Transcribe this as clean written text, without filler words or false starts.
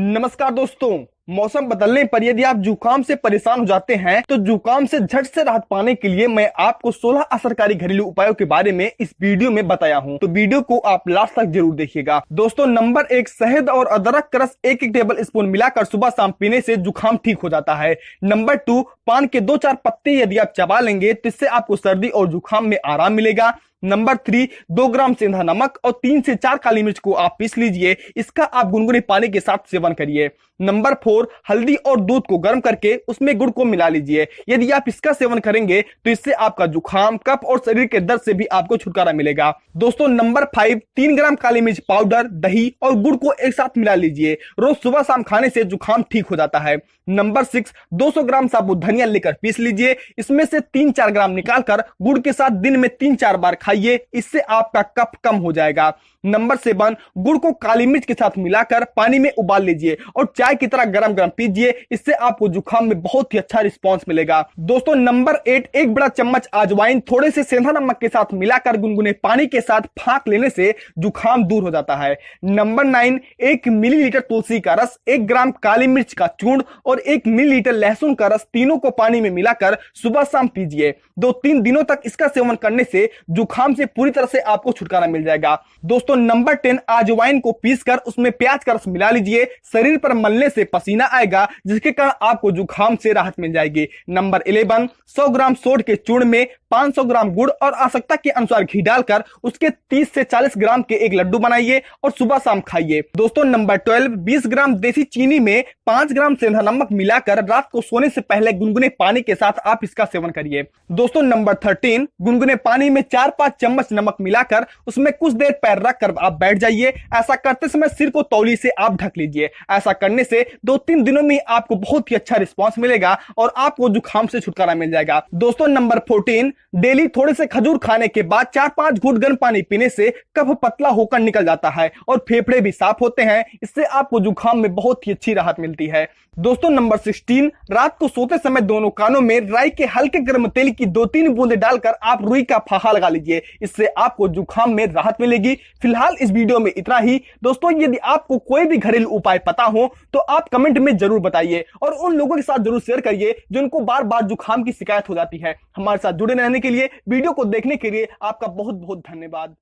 नमस्कार दोस्तों। मौसम बदलने पर यदि आप जुकाम से परेशान हो जाते हैं तो जुकाम से झट से राहत पाने के लिए मैं आपको 16 असरकारी घरेलू उपायों के बारे में इस वीडियो में बताया हूं। तो वीडियो को आप लास्ट तक जरूर देखिएगा। दोस्तों, नंबर 1, शहद और अदरक का रस 1-1 टेबल स्पून मिलाकर सुबह शाम पीने से जुकाम ठीक हो जाता है। नंबर 2, पान के 2-4 पत्ते यदि आप चबा लेंगे तो इससे आपको सर्दी और जुकाम में आराम मिलेगा। नंबर 3, 2 ग्राम सेंधा नमक और 3 से 4 काली मिर्च को आप पीस लीजिए। इसका आप गुनगुने पानी के साथ सेवन करिए। नंबर 4, हल्दी और दूध को गर्म करके उसमें गुड़ को मिला लीजिए। यदि आप इसका सेवन करेंगे तो इससे आपका जुकाम, कफ और शरीर के दर्द से भी आपको छुटकारा मिलेगा। दोस्तों, नंबर 5, 3 ग्राम काली मिर्च पाउडर, दही और गुड़ को एक साथ मिला लीजिए। रोज सुबह शाम खाने से जुकाम ठीक हो जाता है। नंबर 6, 200 ग्राम साबुत धनिया लेकर पीस लीजिए। इसमें से 3-4 ग्राम निकालकर गुड़ के साथ दिन में 3-4 बार खाइए। इससे आपका कफ कम हो जाएगा। नंबर 7, गुड़ को काली मिर्च के साथ मिलाकर पानी में उबाल लीजिए और चाय की तरह गरम गरम पीजिए। इससे आपको जुकाम में बहुत ही अच्छा रिस्पांस मिलेगा। दोस्तों, नंबर 8, 1 बड़ा चम्मच अजवाइन थोड़े से सेंधा नमक के साथ मिलाकर गुनगुने पानी के साथ फाँक लेने से जुकाम दूर हो जाता है। नंबर 9, 1 मिलीलीटर तुलसी का रस, 1 ग्राम काली मिर्च का चूर्ण और 1 मिलीलीटर लहसुन का रस, तीनों को पानी में मिलाकर सुबह शाम पीजिए। 2-3 दिनों तक इसका सेवन करने से जुकाम से पूरी तरह से आपको छुटकारा मिल जाएगा। दोस्तों, नंबर 10, अजवाइन को पीसकर उसमें प्याज का रस मिला लीजिए। शरीर पर मलने से पसीना आएगा जिसके कारण आपको जुकाम से राहत मिल जाएगी। नंबर 11, 100 ग्राम सोंठ के चूर्ण में 500 ग्राम गुड़ और आवश्यकता के अनुसार घी डालकर उसके 30 से 40 ग्राम के एक लड्डू बनाइए और सुबह शाम खाइए। दोस्तों, नंबर 12, 20 ग्राम देसी चीनी में 5 ग्राम सेंधा नमक मिलाकर रात को सोने से पहले गुनगुने पानी के साथ आप इसका सेवन करिए। दोस्तों, नंबर 13, गुनगुने पानी में 4-5 चम्मच नमक मिलाकर उसमें कुछ देर पैर रखकर आप बैठ जाइए। ऐसा करते समय सिर को तौली से आप ढक लीजिए। ऐसा करने से 2-3 दिनों में आपको बहुत ही अच्छा रिस्पांस मिलेगा और आपको जुकाम से छुटकारा मिल जाएगा। दोस्तों, नंबर 14, डेली थोड़े से खजूर खाने के बाद 4-5 घूंट गर्म पानी पीने से कफ पतला होकर निकल जाता है और फेफड़े भी साफ होते हैं। इससे आपको जुकाम में बहुत ही अच्छी राहत मिलती है। दोस्तों, नंबर 16, रात को सोते समय दोनों कानों में राई के हल्के गर्म तेल की 2-3 बूंदें डालकर आप रुई का फाहा लगा लीजिए। इससे आपको जुकाम में राहत मिलेगी। फिलहाल इस वीडियो में इतना ही। दोस्तों, यदि आपको कोई भी घरेलू उपाय पता हो तो आप कमेंट में जरूर बताइए और उन लोगों के साथ जरूर शेयर करिए जिनको बार बार जुकाम की शिकायत हो जाती है। हमारे साथ जुड़े रहने के लिए, वीडियो को देखने के लिए आपका बहुत बहुत धन्यवाद।